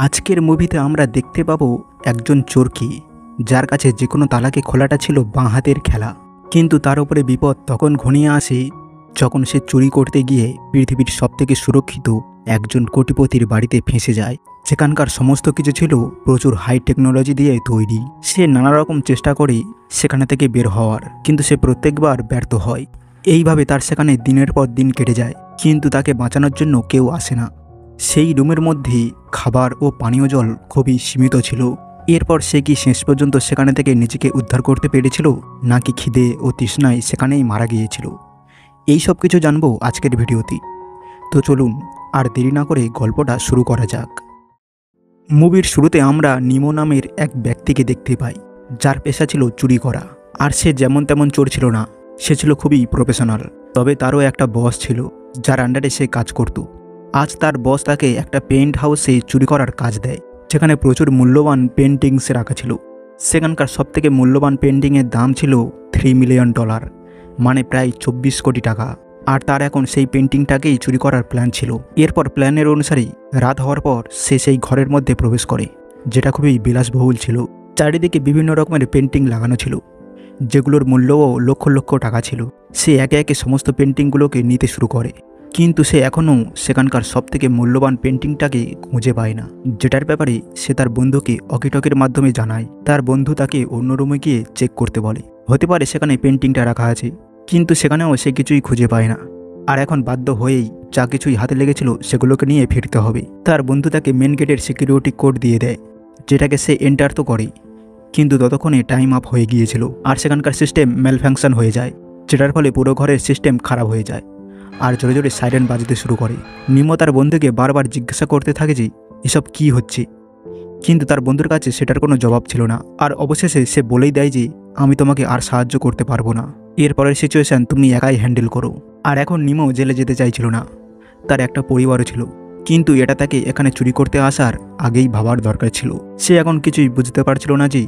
আজকের মুভিতে আমরা দেখতে পাবো একজন চোরকে, যার কাছে যে কোনো তালাকে খোলাটা ছিল বাঁ হাতের খেলা। কিন্তু তার উপরে বিপদ তখন ঘনিয়ে আসে যখন সে চুরি করতে গিয়ে পৃথিবীর সবথেকে সুরক্ষিত একজন কোটিপতির বাড়িতে ফেঁসে যায়, যেখানকার সমস্ত কিছু ছিল প্রচুর হাই টেকনোলজি দিয়ে তৈরি। সে নানা রকম চেষ্টা করে সেখানে থেকে বের হওয়ার, কিন্তু সে প্রত্যেকবার ব্যর্থ হয়। এইভাবে তার সেখানে দিনের পর দিন কেটে যায়, কিন্তু তাকে বাঁচানোর জন্য কেউ আসে না। সেই রুমের মধ্যে খাবার ও পানীয় জল খুবই সীমিত ছিল। এরপর সে কি শেষ পর্যন্ত সেখানে থেকে নিজেকে উদ্ধার করতে পেরেছিল, নাকি খিদে ও তৃষ্ণায় সেখানেই মারা গিয়েছিল? এই সব কিছু জানবো আজকের ভিডিওতে। তো চলুন আর দেরি না করে গল্পটা শুরু করা যাক। মুভির শুরুতে আমরা নিমো নামের এক ব্যক্তিকে দেখতে পাই, যার পেশা ছিল চুরি করা। আর সে যেমন তেমন চোর ছিল না, সে ছিল খুবই প্রফেশনাল। তবে তারও একটা বস ছিল, যার আন্ডারে সে কাজ করত। আজ তার বস তাকে একটা পেন্ট হাউসে চুরি করার কাজ দেয়, যেখানে প্রচুর মূল্যবান পেন্টিংস রাখা ছিল। সেখানকার সবথেকে মূল্যবান পেন্টিংয়ের দাম ছিল $3 মিলিয়ন, মানে প্রায় 24 কোটি টাকা। আর তার এখন সেই পেন্টিংটাকেই চুরি করার প্ল্যান ছিল। এরপর প্ল্যানের অনুসারেই রাত হওয়ার পর সে সেই ঘরের মধ্যে প্রবেশ করে, যেটা খুবই বিলাসবহুল ছিল। চারিদিকে বিভিন্ন রকমের পেন্টিং লাগানো ছিল, যেগুলোর মূল্যও লক্ষ লক্ষ টাকা ছিল। সে একে একে সমস্ত পেন্টিংগুলোকে নিতে শুরু করে, কিন্তু সে এখনও সেখানকার সবথেকে মূল্যবান পেন্টিংটাকে খুঁজে পায় না, যেটার ব্যাপারে সে তার বন্ধুকে অকিটকের মাধ্যমে জানায়। তার বন্ধু তাকে অন্য রুমে গিয়ে চেক করতে বলে। হতে পারে সেখানে পেন্টিংটা রাখা আছে, কিন্তু সেখানেও সে কিছুই খুঁজে পায় না। আর এখন বাধ্য হয়েই যা কিছুই হাতে লেগেছিল সেগুলোকে নিয়ে ফিরতে হবে। তার বন্ধু তাকে মেন গেটের সিকিউরিটি কোড দিয়ে দেয়, যেটাকে সে এন্টার তো করে, কিন্তু ততক্ষণে টাইম আপ হয়ে গিয়েছিল। আর সেখানকার সিস্টেম ম্যালফাংশন হয়ে যায়, যেটার ফলে পুরো ঘরের সিস্টেম খারাপ হয়ে যায়। আর জোরে জোরে সাইরেন বাজতে শুরু করে। নিমো তার বন্ধুকে বারবার জিজ্ঞাসা করতে থাকে যে এসব কি হচ্ছে, কিন্তু তার বন্ধুর কাছে সেটার কোনো জবাব ছিল না। আর অবশেষে সে বলেই দেয় যে আমি তোমাকে আর সাহায্য করতে পারবো না, এরপরের সিচুয়েশান তুমি একাই হ্যান্ডেল করো। আর এখন নিমো জেলে যেতে চাইছিল না, তার একটা পরিবারও ছিল, কিন্তু এটা তাকে এখানে চুরি করতে আসার আগেই ভাবার দরকার ছিল। সে এখন কিছুই বুঝতে পারছিল না যে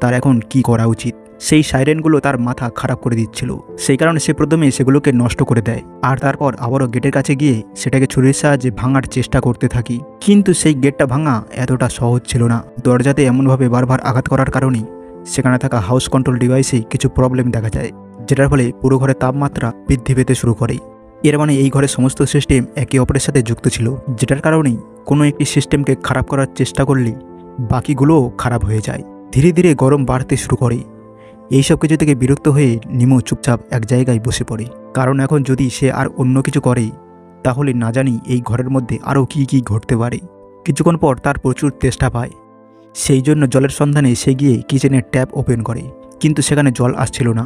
তার এখন কি করা উচিত। সেই সাইরেনগুলো তার মাথা খারাপ করে দিচ্ছিল, সেই কারণে সে প্রথমে সেগুলোকে নষ্ট করে দেয়। আর তারপর আবারও গেটের কাছে গিয়ে সেটাকে ছুরির সাহায্যে ভাঙার চেষ্টা করতে থাকি, কিন্তু সেই গেটটা ভাঙা এতটা সহজ ছিল না। দরজাতে এমনভাবে বারবার আঘাত করার কারণেই সেখানে থাকা হাউস কন্ট্রোল ডিভাইসে কিছু প্রবলেম দেখা যায়, যেটার ফলে পুরো ঘরের তাপমাত্রা বৃদ্ধি পেতে শুরু করে। এর মানে এই ঘরের সমস্ত সিস্টেম একে অপরের সাথে যুক্ত ছিল, যেটার কারণেই কোনো একটি সিস্টেমকে খারাপ করার চেষ্টা করলে বাকিগুলোও খারাপ হয়ে যায়। ধীরে ধীরে গরম বাড়তে শুরু করে। এইসব কিছু থেকে বিরক্ত হয়ে নিমো চুপচাপ এক জায়গায় বসে পড়ে, কারণ এখন যদি সে আর অন্য কিছু করে তাহলে না জানি এই ঘরের মধ্যে আরও কী কী ঘটতে পারে। কিছুক্ষণ পর তার প্রচুর তেষ্টা পায়, সেই জন্য জলের সন্ধানে সে গিয়ে কিচেনের ট্যাপ ওপেন করে, কিন্তু সেখানে জল আসছিল না।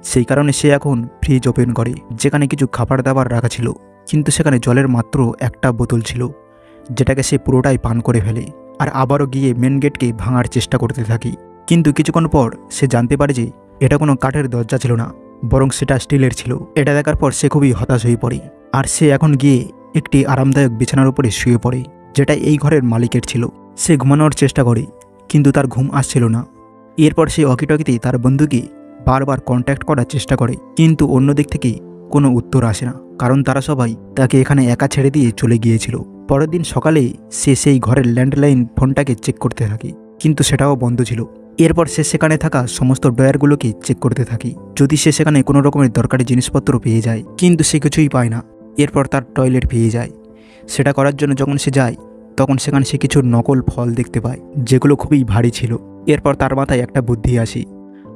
সেই কারণে সে এখন ফ্রিজ ওপেন করে, যেখানে কিছু খাবার দাবার রাখা ছিল, কিন্তু সেখানে জলের মাত্র একটা বোতল ছিল, যেটাকে সে পুরোটাই পান করে ফেলে। আর আবারও গিয়ে মেন গেটকে ভাঙার চেষ্টা করতে থাকি, কিন্তু কিছুক্ষণ পর সে জানতে পারে যে এটা কোনো কাঠের দরজা ছিল না, বরং সেটা স্টিলের ছিল। এটা দেখার পর সে খুবই হতাশ হয়ে পড়ে, আর সে এখন গিয়ে একটি আরামদায়ক বিছানার উপরে শুয়ে পড়ে, যেটা এই ঘরের মালিকের ছিল। সে ঘুমানোর চেষ্টা করে, কিন্তু তার ঘুম আসছিল না। এরপর সে অকিটকিতে তার বন্ধুকে বারবার কন্ট্যাক্ট করার চেষ্টা করে, কিন্তু অন্য দিক থেকে কোনো উত্তর আসে না, কারণ তারা সবাই তাকে এখানে একা ছেড়ে দিয়ে চলে গিয়েছিল। পরের দিন সকালে সে সেই ঘরের ল্যান্ডলাইন ফোনটাকে চেক করতে থাকে, কিন্তু সেটাও বন্ধ ছিল। এরপর সে সেখানে থাকা সমস্ত ড্রয়ারগুলোকে চেক করতে থাকি, যদি সে সেখানে কোনো রকমের দরকারি জিনিসপত্র পেয়ে যায়, কিন্তু সে কিছুই পায় না। এরপর তার টয়লেট পেয়ে যায়। সেটা করার জন্য যখন সে যায়, তখন সেখানে সে কিছু নকল ফল দেখতে পায়, যেগুলো খুবই ভারী ছিল। এরপর তার মাথায় একটা বুদ্ধি আসে,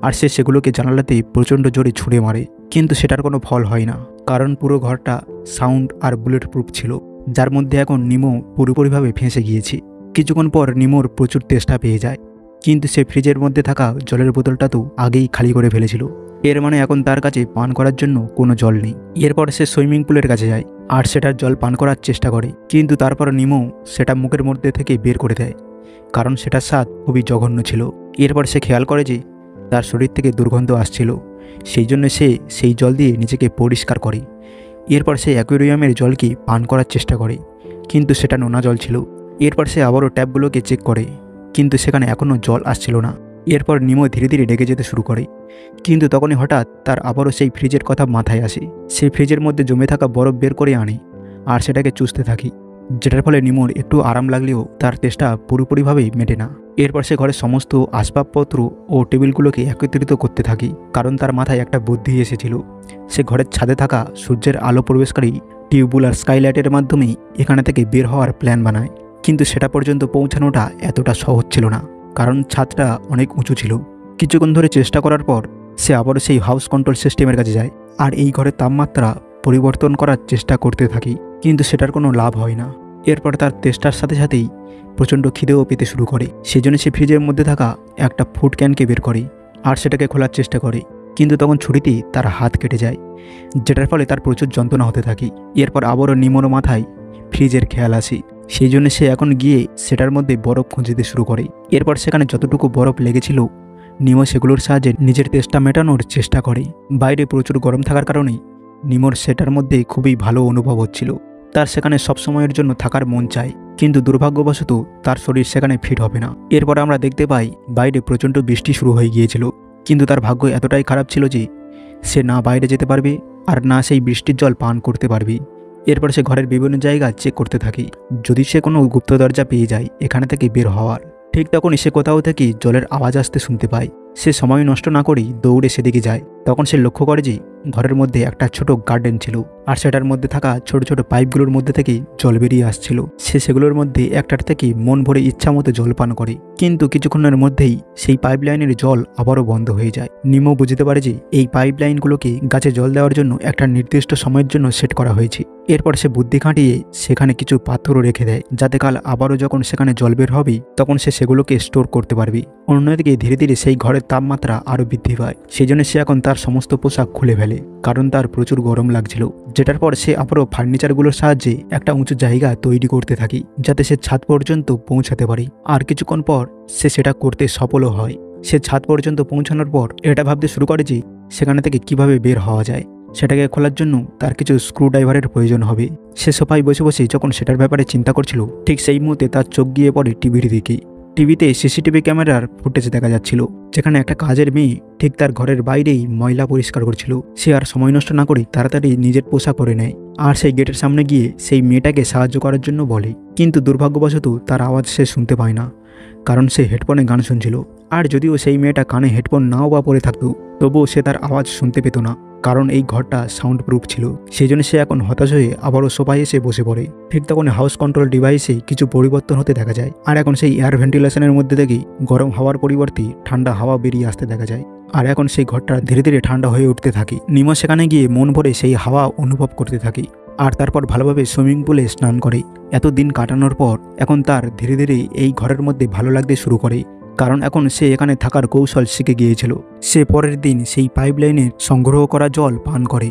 আর সে সেগুলোকে জানালাতে প্রচণ্ড জোরে ছুঁড়ে মারে, কিন্তু সেটার কোনো ফল হয় না, কারণ পুরো ঘরটা সাউন্ড আর বুলেট প্রুফ ছিল, যার মধ্যে এখন নিমো পুরোপুরিভাবে ফেঁসে গিয়েছে। কিছুক্ষণ পর নিমোর প্রচুর তেষ্টা পেয়ে যায়, কিন্তু সে ফ্রিজের মধ্যে থাকা জলের বোতলটা তো আগেই খালি করে ফেলেছিল। এর মানে এখন তার কাছে পান করার জন্য কোনো জল নেই। এরপর সে সুইমিং পুলের কাছে যায় আর সেটার জল পান করার চেষ্টা করে, কিন্তু তারপর নিমো সেটা মুখের মধ্যে থেকে বের করে দেয়, কারণ সেটার স্বাদ খুবই জঘন্য ছিল। এরপর সে খেয়াল করে যে তার শরীর থেকে দুর্গন্ধ আসছিল, সেই জন্য সে সেই জল দিয়ে নিজেকে পরিষ্কার করে। এরপর সে অ্যাকোয়ারিয়ামের জলকে পান করার চেষ্টা করে, কিন্তু সেটা নোনা জল ছিল। এরপর সে আবারও ট্যাপগুলোকে চেক করে, কিন্তু সেখানে এখনও জল আসছিল না। এরপর নিমো ধীরে ধীরে ডেকে যেতে শুরু করে, কিন্তু তখনই হঠাৎ তার আবারও সেই ফ্রিজের কথা মাথায় আসে। সেই ফ্রিজের মধ্যে জমে থাকা বরফ বের করে আনে আর সেটাকে চুষতে থাকি, যেটার ফলে নিমোর একটু আরাম লাগলেও তার তেষ্টা পুরোপুরিভাবেই মেটে না। এরপর সে ঘরের সমস্ত আসবাবপত্র ও টেবিলগুলোকে একত্রিত করতে থাকে, কারণ তার মাথায় একটা বুদ্ধি এসেছিল। সে ঘরের ছাদে থাকা সূর্যের আলো প্রবেশকারী টিউবুলার স্কাইলাইটের মাধ্যমে এখানে থেকে বের হওয়ার প্ল্যান বানায়। কিন্তু সেটা পর্যন্ত পৌঁছানোটা এতটা সহজ ছিল না, কারণ ছাদটা অনেক উঁচু ছিল। কিছুক্ষণ ধরে চেষ্টা করার পর সে আবারও সেই হাউস কন্ট্রোল সিস্টেমের কাছে যায় আর এই ঘরের তাপমাত্রা পরিবর্তন করার চেষ্টা করতে থাকে, কিন্তু সেটার কোনো লাভ হয় না। এরপর তার তেষ্টার সাথে সাথেই প্রচণ্ড খিদেও পেতে শুরু করে। সেজন্য সে ফ্রিজের মধ্যে থাকা একটা ফুড ক্যানকে বের করে আর সেটাকে খোলার চেষ্টা করে, কিন্তু তখন ছুরিতেই তার হাত কেটে যায়, যেটার ফলে তার প্রচুর যন্ত্রণা হতে থাকে। এরপর আবারও নিমোর মাথায় ফ্রিজের খেয়াল আসে, সেই জন্য সে এখন গিয়ে সেটার মধ্যে বরফ খুঁজতে শুরু করে। এরপর সেখানে যতটুকু বরফ লেগেছিল নিমো সেগুলোর সাহায্যে নিজের তেষ্টা মেটানোর চেষ্টা করে। বাইরে প্রচুর গরম থাকার কারণে নিমোর সেটার মধ্যে খুবই ভালো অনুভব হচ্ছিল। তার সেখানে সবসময়ের জন্য থাকার মন চায়, কিন্তু দুর্ভাগ্যবশত তার শরীর সেখানে ফিট হবে না। এরপর আমরা দেখতে পাই বাইরে প্রচণ্ড বৃষ্টি শুরু হয়ে গিয়েছিল, কিন্তু তার ভাগ্য এতটাই খারাপ ছিল যে সে না বাইরে যেতে পারবে আর না সেই বৃষ্টির জল পান করতে পারবে। এরপর সে ঘরের বিভিন্ন জায়গা চেক করতে থাকে, যদি সে কোনো গুপ্ত দরজা পেয়ে যায় এখানে থেকে বের হওয়ার। ঠিক তখনই সে কোথাও থেকে জলের আওয়াজ আসতে শুনতে পায়। সে সময় নষ্ট না করেই দৌড়ে সেদিকে যায়। তখন সে লক্ষ্য করে যে ঘরের মধ্যে একটা ছোট গার্ডেন ছিল আর সেটার মধ্যে থাকা ছোট ছোট পাইপগুলোর মধ্যে থেকেই জল বেরিয়ে আসছিল। সে সেগুলোর মধ্যে একটার থেকে মন ভরে ইচ্ছা মতো জল পান করে, কিন্তু কিছুক্ষণের মধ্যেই সেই পাইপ লাইনের জল আবারও বন্ধ হয়ে যায়। নিমো বুঝতে পারে যে এই পাইপ লাইনগুলোকে গাছে জল দেওয়ার জন্য একটা নির্দিষ্ট সময়ের জন্য সেট করা হয়েছে। এরপর সে বুদ্ধি খাটিয়ে সেখানে কিছু পাথরও রেখে দেয়, যাতে কাল আবারও যখন সেখানে জল বের হবে তখন সে সেগুলোকে স্টোর করতে পারবে। অন্যদিকে ধীরে ধীরে সেই ঘরের তাপমাত্রা আরও বৃদ্ধি পায়। সেই জন্য সে এখন তার সমস্ত পোশাক খুলে ফেলে, কারণ তার প্রচুর গরম লাগছিল। যেটার পর সে আবারও ফার্নিচারগুলোর সাহায্যে একটা উঁচু জায়গা তৈরি করতে থাকে, যাতে সে ছাদ পর্যন্ত পৌঁছাতে পারে। আর কিছুক্ষণ পর সে সেটা করতে সফলও হয়। সে ছাদ পর্যন্ত পৌঁছানোর পর এটা ভাবতে শুরু করে যে সেখানে থেকে কিভাবে বের হওয়া যায়। সেটাকে খোলার জন্য তার কিছু স্ক্রুড্রাইভারের প্রয়োজন হবে। সে সোফায় বসে বসে যখন সেটার ব্যাপারে চিন্তা করছিল, ঠিক সেই মুহূর্তে তার চোখ গিয়ে পড়ে টিভির দিকে। টিভিতে সিসিটিভি ক্যামেরার ফুটেজ দেখা যাচ্ছিল, যেখানে একটা কাজের মেয়ে ঠিক তার ঘরের বাইরেই ময়লা পরিষ্কার করছিল। সে আর সময় নষ্ট না করে তাড়াতাড়ি নিজের পোশাক পরে নেয় আর সেই গেটের সামনে গিয়ে সেই মেয়েটাকে সাহায্য করার জন্য বলে, কিন্তু দুর্ভাগ্যবশত তার আওয়াজ সে শুনতে পায় না, কারণ সে হেডফোনে গান শুনছিল। আর যদিও সেই মেয়েটা কানে হেডফোন নাও বা পরে থাকতো, তবুও সে তার আওয়াজ শুনতে পেত না, কারণ এই ঘরটা সাউন্ড প্রুফ ছিল। সেই জন্য সে এখন হতাশ হয়ে আবারও সোফায় এসে বসে পড়ে। ঠিক তখন হাউস কন্ট্রোল ডিভাইসে কিছু পরিবর্তন হতে দেখা যায়, আর এখন সেই এয়ার ভেন্টিলেশনের মধ্যে থেকেই গরম হাওয়ার পরিবর্তে ঠান্ডা হাওয়া বেরিয়ে আসতে দেখা যায়। আর এখন সেই ঘরটা ধীরে ধীরে ঠান্ডা হয়ে উঠতে থাকে। নিমো সেখানে গিয়ে মন ভরে সেই হাওয়া অনুভব করতে থাকে আর তারপর ভালোভাবে সুইমিং পুলে স্নান করে। এত দিন কাটানোর পর এখন তার ধীরে ধীরে এই ঘরের মধ্যে ভালো লাগতে শুরু করে, কারণ এখন সে এখানে থাকার কৌশল শিখে গিয়েছিল। সে পরের দিন সেই পাইপলাইনের সংগ্রহ করা জল পান করে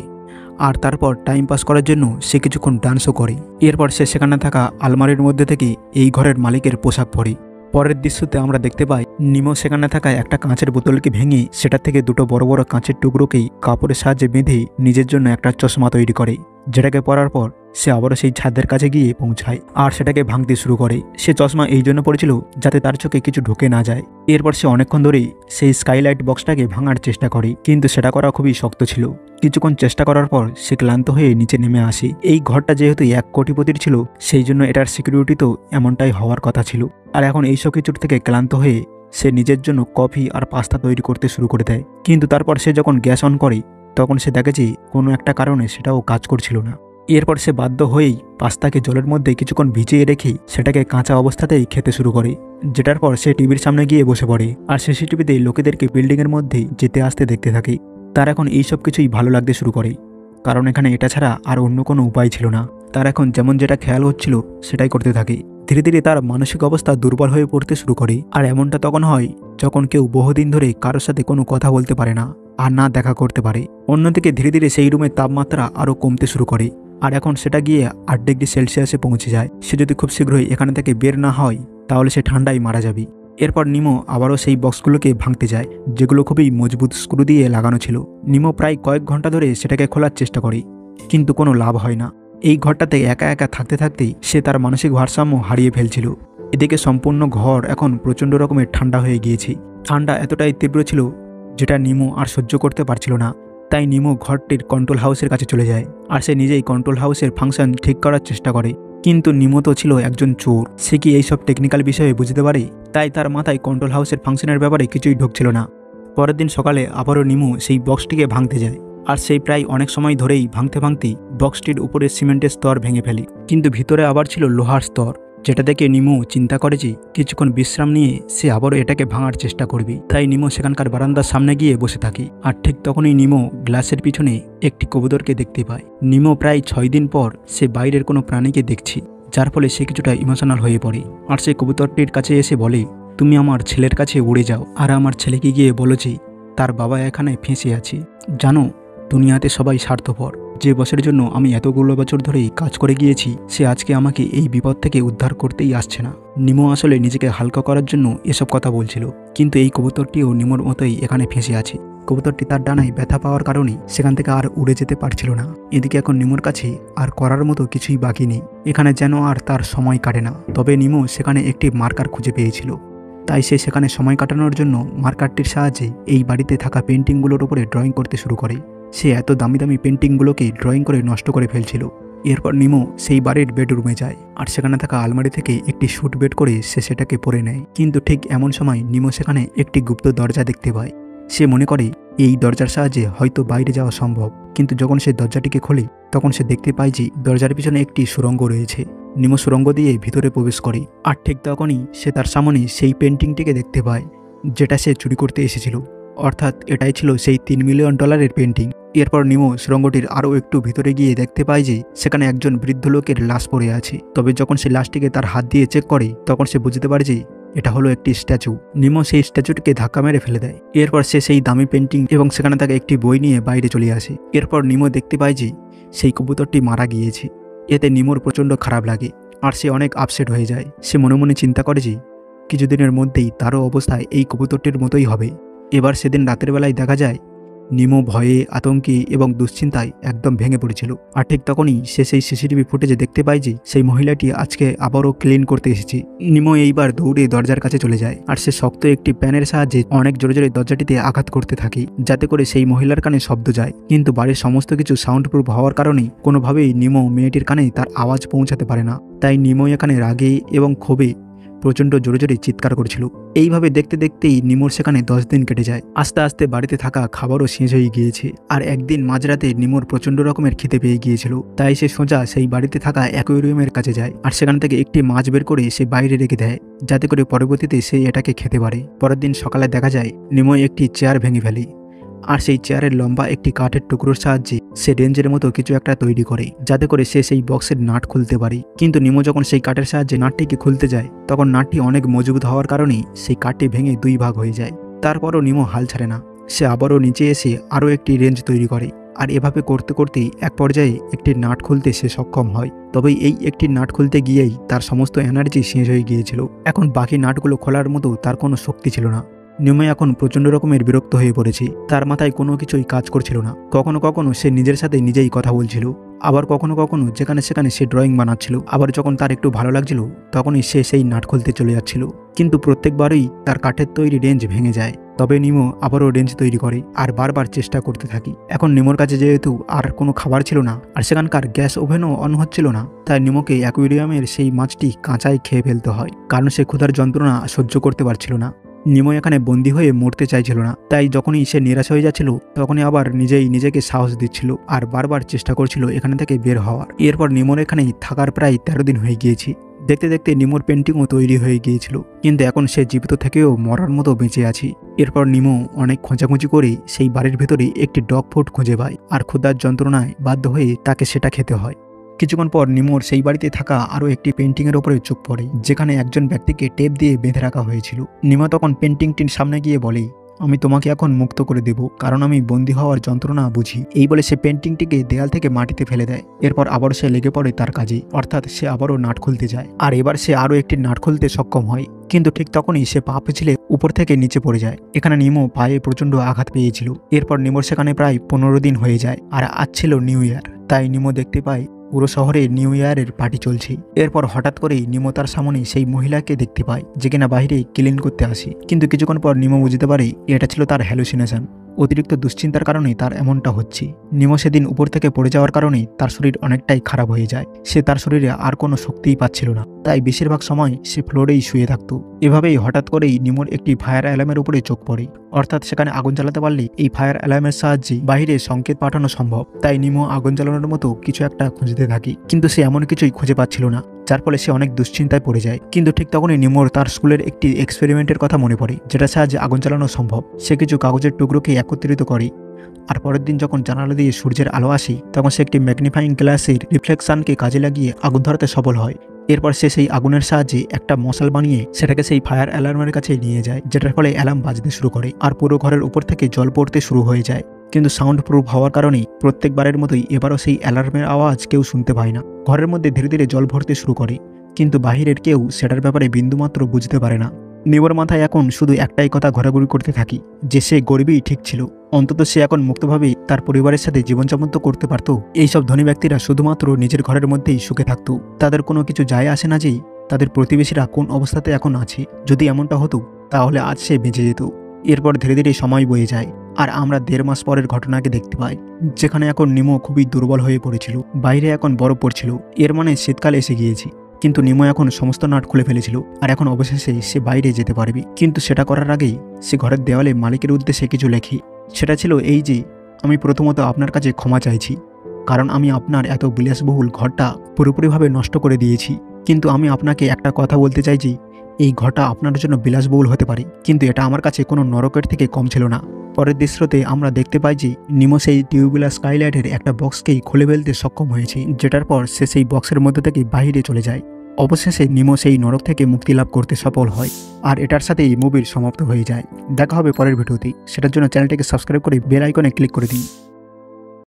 আর তারপর টাইম পাস করার জন্য সে কিছুক্ষণ ডান্সও করে। এরপর সে সেখানে থাকা আলমারির মধ্যে থেকে এই ঘরের মালিকের পোশাক পরে। পরের দৃশ্যতে আমরা দেখতে পাই নিমো সেখানে থাকা একটা কাঁচের বোতলকে ভেঙে সেটা থেকে দুটো বড় বড় কাঁচের টুকরোকেই কাপড়ের সাহায্যে বেঁধে নিজের জন্য একটা চশমা তৈরি করে, যেটাকে পরার পর সে আবারও সেই ছাদের কাছে গিয়ে পৌঁছায় আর সেটাকে ভাঙতে শুরু করে। সে চশমা এই জন্য পড়েছিল যাতে তার চোখে কিছু ঢুকে না যায়। এরপর সে অনেকক্ষণ ধরেই সেই স্কাইলাইট বক্সটাকে ভাঙার চেষ্টা করে, কিন্তু সেটা করা খুবই শক্ত ছিল। কিছুক্ষণ চেষ্টা করার পর সে ক্লান্ত হয়ে নিচে নেমে আসে। এই ঘরটা যেহেতু 1 কোটিপতির ছিল, সেই জন্য এটার সিকিউরিটি তো এমনটাই হওয়ার কথা ছিল। আর এখন এইসব কিছুর থেকে ক্লান্ত হয়ে সে নিজের জন্য কফি আর পাস্তা তৈরি করতে শুরু করে দেয়, কিন্তু তারপর সে যখন গ্যাস অন করে তখন সে দেখে যে কোনো একটা কারণে সেটাও কাজ করছিল না। এরপর সে বাধ্য হয়েই পাস্তাকে জলের মধ্যে কিছুক্ষণ ভিজিয়ে রেখে সেটাকে কাঁচা অবস্থাতেই খেতে শুরু করে, যেটার পর সে টিভির সামনে গিয়ে বসে পড়ে আর সিসিটিভিতে লোকেদেরকে বিল্ডিংয়ের মধ্যে যেতে আসতে দেখতে থাকে। তার এখন এইসব কিছুই ভালো লাগতে শুরু করে, কারণ এখানে এটা ছাড়া আর অন্য কোনো উপায় ছিল না। তার এখন যেমন যেটা খেয়াল হচ্ছিল সেটাই করতে থাকে। ধীরে ধীরে তার মানসিক অবস্থা দুর্বল হয়ে পড়তে শুরু করে, আর এমনটা তখন হয় যখন কেউ বহুদিন ধরে কারোর সাথে কোনো কথা বলতে পারে না আর না দেখা করতে পারে। অন্যদিকে ধীরে ধীরে সেই রুমের তাপমাত্রা আরও কমতে শুরু করে আর এখন সেটা গিয়ে 8 ডিগ্রি সেলসিয়াসে পৌঁছে যায়। সে যদি খুব শীঘ্রই এখানে থেকে বের না হয় তাহলে সে ঠান্ডায় মারা যাবে। এরপর নিমো আবারও সেই বক্সগুলোকে ভাঙতে যায়, যেগুলো খুবই মজবুত স্ক্রু দিয়ে লাগানো ছিল। নিমো প্রায় কয়েক ঘন্টা ধরে সেটাকে খোলার চেষ্টা করে, কিন্তু কোনো লাভ হয় না। এই ঘরটাতে একা একা থাকতে থাকতেই সে তার মানসিক ভারসাম্য হারিয়ে ফেলছিল। এদিকে সম্পূর্ণ ঘর এখন প্রচণ্ড রকমের ঠান্ডা হয়ে গিয়েছে। ঠান্ডা এতটাই তীব্র ছিল যেটা নিমো আর সহ্য করতে পারছিল না। তাই নিমো ঘরটির কন্ট্রোল হাউসের কাছে চলে যায় আর সে নিজেই কন্ট্রোল হাউসের ফাংশন ঠিক করার চেষ্টা করে। কিন্তু নিমো তো ছিল একজন চোর, সে কি এইসব টেকনিক্যাল বিষয়ে বুঝতে পারে? তাই তার মাথায় কন্ট্রোল হাউসের ফাংশনের ব্যাপারে কিছুই ঢুকছিল না। পরের দিন সকালে আবারও নিমো সেই বক্সটিকে ভাঙতে যায়, আর সেই প্রায় অনেক সময় ধরেই ভাঙতে ভাঙতেই বক্সটির উপরে সিমেন্টের স্তর ভেঙে ফেলে, কিন্তু ভিতরে আবার ছিল লোহার স্তর, যেটা দেখে নিমো চিন্তা করে যে কিছুক্ষণ বিশ্রাম নিয়ে সে আবারও এটাকে ভাঙার চেষ্টা করবে। তাই নিমো সেখানকার বারান্দার সামনে গিয়ে বসে থাকে, আর ঠিক তখনই নিমো গ্লাসের পিছনে একটি কবুতরকে দেখতে পায়। নিমো প্রায় 6 দিন পর সে বাইরের কোনো প্রাণীকে দেখছে, যার ফলে সে কিছুটা ইমোশনাল হয়ে পড়ে, আর সে কবুতরটির কাছে এসে বলে, তুমি আমার ছেলের কাছে উড়ে যাও, আর আমার ছেলেকে গিয়ে বলো যে তার বাবা এখানে ফেঁসে আছে। জানো, দুনিয়াতে সবাই স্বার্থপর। যে বছরের জন্য আমি এতগুলো বছর ধরেই কাজ করে গিয়েছি, সে আজকে আমাকে এই বিপদ থেকে উদ্ধার করতেই আসছে না। নিমো আসলে নিজেকে হালকা করার জন্য এসব কথা বলছিল, কিন্তু এই কবুতরটিও নিমোর মতোই এখানে ফেঁসে আছে। কবুতরটি তার ডানায় ব্যথা পাওয়ার কারণে সেখান থেকে আর উড়ে যেতে পারছিল না। এদিকে এখন নিমোর কাছে আর করার মতো কিছুই বাকি নেই, এখানে যেন আর তার সময় কাটে না। তবে নিমো সেখানে একটি মার্কার খুঁজে পেয়েছিল, তাই সে সেখানে সময় কাটানোর জন্য মার্কারটির সাহায্যে এই বাড়িতে থাকা পেন্টিংগুলোর উপরে ড্রয়িং করতে শুরু করে। সে এত দামি দামি পেন্টিংগুলোকে ড্রয়িং করে নষ্ট করে ফেলছিল। এরপর নিমো সেই বাড়ির বেডরুমে যায়, আর সেখানে থাকা আলমারি থেকে একটি স্যুট বেড করে সে সেটাকে পরে নেয়। কিন্তু ঠিক এমন সময় নিমো সেখানে একটি গুপ্ত দরজা দেখতে পায়। সে মনে করে এই দরজার সাহায্যে হয়তো বাইরে যাওয়া সম্ভব, কিন্তু যখন সে দরজাটিকে খোলে তখন সে দেখতে পায় যে দরজার পিছনে একটি সুড়ঙ্গ রয়েছে। নিমো সুড়ঙ্গ দিয়ে ভিতরে প্রবেশ করে, আর ঠিক তখনই সে তার সামনে সেই পেন্টিংটিকে দেখতে পায় যেটা সে চুরি করতে এসেছিল। অর্থাৎ এটাই ছিল সেই $3 মিলিয়ন পেন্টিং। এরপর নিমো সুড়ঙ্গটির আরও একটু ভিতরে গিয়ে দেখতে পায় যে সেখানে একজন বৃদ্ধ লোকের লাশ পড়ে আছে। তবে যখন সে লাশটিকে তার হাত দিয়ে চেক করে তখন সে বুঝতে পারে যে এটা হলো একটি স্ট্যাচু। নিমো সেই স্ট্যাচুটিকে ধাক্কা মেরে ফেলে দেয়। এরপর সে সেই দামি পেন্টিং এবং সেখানে থাকা একটি বই নিয়ে বাইরে চলে আসে। এরপর নিমো দেখতে পায় যে সেই কবুতরটি মারা গিয়েছে। এতে নিমোর প্রচণ্ড খারাপ লাগে, আর সে অনেক আপসেট হয়ে যায়। সে মনে মনে চিন্তা করে যে কিছুদিনের মধ্যেই তারও অবস্থায় এই কবুতরটির মতোই হবে। এবার সেদিন রাতের বেলায় দেখা যায় নিমো ভয়ে, আতঙ্কে এবং দুশ্চিন্তায় একদম ভেঙে পড়েছিল। আর ঠিক তখনই সে সেই সিসিটিভি ফুটেজে দেখতে পায় যে সেই মহিলাটি আজকে আবারও ক্লিন করতে এসেছে। নিমো এইবার দৌড়ে দরজার কাছে চলে যায়, আর সে শক্ত একটি প্যানের সাহায্যে অনেক জোরে জোরে দরজাটিতে আঘাত করতে থাকে, যাতে করে সেই মহিলার কানে শব্দ যায়। কিন্তু বাড়ির সমস্ত কিছু সাউন্ড প্রুফ হওয়ার কারণে কোনোভাবেই নিমো মেয়েটির কানে তার আওয়াজ পৌঁছাতে পারে না। তাই নিমো এখানে রাগে এবং ক্ষোভে প্রচণ্ড জোরে জোরে চিৎকার করছিল। এইভাবে দেখতে দেখতেই নিমোর সেখানে 10 দিন কেটে যায়। আস্তে আস্তে বাড়িতে থাকা খাবারও শেষ হয়ে গিয়েছে, আর একদিন মাঝরাতে নিমোর প্রচণ্ড রকমের খিদে পেয়ে গিয়েছিল। তাই সে সোজা সেই বাড়িতে থাকা অ্যাকোয়ারিয়ামের কাছে যায়, আর সেখান থেকে একটি মাছ বের করে সে বাইরে রেখে দেয়, যাতে করে পরবর্তীতে সে এটাকে খেতে পারে। পরের দিন সকালে দেখা যায় নিমো একটি চেয়ার ভেঙে ফেলে, আর সেই চেয়ারের লম্বা একটি কাঠের টুকরোর সাহায্যে সে রেঞ্জের মতো কিছু একটা তৈরি করে, যাতে করে সে সেই বক্সের নাট খুলতে পারে। কিন্তু নিমো যখন সেই কাঠের সাহায্যে নাটটিকে খুলতে যায় তখন নাটটি অনেক মজবুত হওয়ার কারণে সেই কাঠটি ভেঙে 2 ভাগ হয়ে যায়। তারপরও নিমো হাল ছাড়ে না, সে আবারও নিচে এসে আরও একটি রেঞ্জ তৈরি করে, আর এভাবে করতে করতেই এক পর্যায়ে একটি নাট খুলতে সে সক্ষম হয়। তবে এই একটি নাট খুলতে গিয়েই তার সমস্ত এনার্জি শেষ হয়ে গিয়েছিল। এখন বাকি নাটগুলো খোলার মতো তার কোনো শক্তি ছিল না। নিমো এখন প্রচণ্ড রকমের বিরক্ত হয়ে পড়েছে। তার মাথায় কোনো কিছুই কাজ করছিল না। কখনো কখনো সে নিজের সাথে নিজেই কথা বলছিল, আবার কখনো কখনো যেখানে সেখানে সে ড্রয়িং বানাচ্ছিল। আবার যখন তার একটু ভালো লাগছিল তখনই সে সেই নাট খুলতে চলে যাচ্ছিল, কিন্তু প্রত্যেকবারই তার কাঠের তৈরি রেঞ্জ ভেঙে যায়। তবে নিমো আবারও রেঞ্জ তৈরি করে আর বারবার চেষ্টা করতে থাকে। এখন নিমোর কাছে যেহেতু আর কোনো খাবার ছিল না, আর সেখানকার গ্যাস ওভেনও অন হচ্ছিল না, তাই নিমোকে অ্যাকুয়ারিয়ামের সেই মাছটি কাঁচাই খেয়ে ফেলতে হয়, কারণ সে ক্ষুধার যন্ত্রণা সহ্য করতে পারছিল না। নিমো এখানে বন্দী হয়ে মরতে চাইছিল না, তাই যখনই সে নিরাশ হয়ে যাচ্ছিল তখনই আবার নিজেই নিজেকে সাহস দিচ্ছিল আর বারবার চেষ্টা করছিল এখানে থেকে বের হওয়ার। এরপর নিমোর এখানেই থাকার প্রায় 13 দিন হয়ে গিয়েছে। দেখতে দেখতে নিমোর পেন্টিংও তৈরি হয়ে গিয়েছিল, কিন্তু এখন সে জীবিত থেকেও মরার মতো বেঁচে আছে। এরপর নিমো অনেক খোঁজাখুঁজি করে সেই বাড়ির ভেতরে একটি ডগ ফুড খুঁজে পায়, আর ক্ষুধার যন্ত্রণায় বাধ্য হয়ে তাকে সেটা খেতে হয়। কিছুক্ষণ পর নিমোর সেই বাড়িতে থাকা আরও একটি পেন্টিংয়ের ওপরে চোখ পড়ে, যেখানে একজন ব্যক্তিকে টেপ দিয়ে বেঁধে রাখা হয়েছিল। নিমো তখন পেন্টিংটির সামনে গিয়ে বলে, আমি তোমাকে এখন মুক্ত করে দেব, কারণ আমি বন্দী হওয়ার যন্ত্রণা বুঝি। এই বলে সে পেন্টিংটিকে দেয়াল থেকে মাটিতে ফেলে দেয়। এরপর আবারও সে লেগে পড়ে তার কাজে, অর্থাৎ সে আবারও নাট খুলতে যায়, আর এবার সে আরও একটি নাট খুলতে সক্ষম হয়। কিন্তু ঠিক তখনই সে পা পিছলে উপর থেকে নিচে পড়ে যায়। এখানে নিমো পায়ে প্রচণ্ড আঘাত পেয়েছিল। এরপর নিমোর সেখানে প্রায় 15 দিন হয়ে যায়, আর আজ ছিল নিউ ইয়ার। তাই নিমো দেখতে পায় পুরো শহরে নিউ ইয়ারের পার্টি চলছে। এরপর হঠাৎ করেই নিমো তার সামনে সেই মহিলাকে দেখতে পায়, যে কিনা বাইরে ক্লিন করতে আসে। কিন্তু কিছুক্ষণ পর নিমো বুঝতে পারে এটা ছিল তার হ্যালুসিনেশন। অতিরিক্ত দুশ্চিন্তার কারণেই তার এমনটা হচ্ছে। নিমো সেদিন উপর থেকে পড়ে যাওয়ার কারণেই তার শরীর অনেকটাই খারাপ হয়ে যায়। সে তার শরীরে আর কোনো শক্তিই পাচ্ছিল না, তাই বেশিরভাগ সময় সে ফ্লোরেই শুয়ে থাকত। এভাবেই হঠাৎ করেই নিমোর একটি ফায়ার অ্যালার্মের উপরে চোখ পড়ে। অর্থাৎ সেখানে আগুন জ্বালাতে পারলে এই ফায়ার অ্যালার্মের সাহায্যে বাইরে সংকেত পাঠানো সম্ভব। তাই নিমো আগুন জ্বালানোর মতো কিছু একটা খুঁজতে থাকে, কিন্তু সে এমন কিছুই খুঁজে পাচ্ছিল না, যার ফলে সে অনেক দুশ্চিন্তায় পড়ে যায়। কিন্তু ঠিক তখনই নিমোর তার স্কুলের একটি এক্সপেরিমেন্টের কথা মনে পড়ে, যেটার সাহায্যে আগুন জ্বালানো সম্ভব। সে কিছু কাগজের টুকরোকে একত্রিত করে, আর পরের দিন যখন জানালা দিয়ে সূর্যের আলো আসে তখন সে একটি ম্যাগনিফাইং গ্লাসের রিফ্লেকশনকে কাজে লাগিয়ে আগুন ধরাতে সফল হয়। এরপর সে সেই আগুনের সাহায্যে একটা মশাল বানিয়ে সেটাকে সেই ফায়ার অ্যালার্মের কাছে নিয়ে যায়, যেটার ফলে অ্যালার্ম বাজতে শুরু করে আর পুরো ঘরের উপর থেকে জল পড়তে শুরু হয়ে যায়। কিন্তু সাউন্ড প্রুফ হওয়ার কারণে প্রত্যেকবারের মতোই এবারও সেই অ্যালার্মের আওয়াজ কেউ শুনতে পায় না। ঘরের মধ্যে ধীরে ধীরে জল ভরতে শুরু করে, কিন্তু বাহিরের কেউ সেটার ব্যাপারে বিন্দুমাত্র বুঝতে পারে না। নিমোর মাথায় এখন শুধু একটাই কথা ঘোরাঘুরি করতে থাকি, যে সে গরিবই ঠিক ছিল। অন্তত সে এখন মুক্তভাবে তার পরিবারের সাথে জীবনযাপন তো করতে পারত। এইসব ধনী ব্যক্তিরা শুধুমাত্র নিজের ঘরের মধ্যেই সুখে থাকত। তাদের কোনো কিছু যায় আসে না যে তাদের প্রতিবেশীরা কোন অবস্থাতে এখন আছে। যদি এমনটা হতো তাহলে আজ সে বেঁচে যেত। এরপর ধীরে ধীরে সময় বয়ে যায়, আর আমরা 1.5 মাস পরের ঘটনাকে দেখতে পাই, যেখানে এখন নিমো খুবই দুর্বল হয়ে পড়েছিল। বাইরে এখন বরফ পড়ছিল, এর মানে শীতকাল এসে গিয়েছে। কিন্তু নিমো এখন সমস্ত নাট খুলে ফেলেছিল, আর এখন অবশেষে সে বাইরে যেতে পারবে। কিন্তু সেটা করার আগেই সে ঘরের দেওয়ালে মালিকের উদ্দেশ্যে কিছু লেখে। সেটা ছিল এই যে, আমি প্রথমত আপনার কাছে ক্ষমা চাইছি, কারণ আমি আপনার এত বিলাসবহুল ঘরটা পুরোপুরিভাবে নষ্ট করে দিয়েছি। কিন্তু আমি আপনাকে একটা কথা বলতে চাই যে এই ঘরটা আপনার জন্য বিলাসবহুল হতে পারে, কিন্তু এটা আমার কাছে কোনো নরকের থেকে কম ছিল না। পরের দৃশ্যতে আমরা দেখতে পাই যে নিমো সেই টিউবুলার স্কাইলাইটের একটা বক্সকেই খুলে ফেলতে সক্ষম হয়েছে, যেটার পর সে সেই বক্সের মধ্যে থেকে বাইরে চলে যায়। অবশেষে নিমো সেই নরক থেকে মুক্তি লাভ করতে সফল হয়, আর এটার সাথেই মুভির সমাপ্ত হয়ে যায়। দেখা হবে পরের ভিডিওতে, সেটার জন্য চ্যানেলটিকে সাবস্ক্রাইব করে বেল আইকনে ক্লিক করে দিন।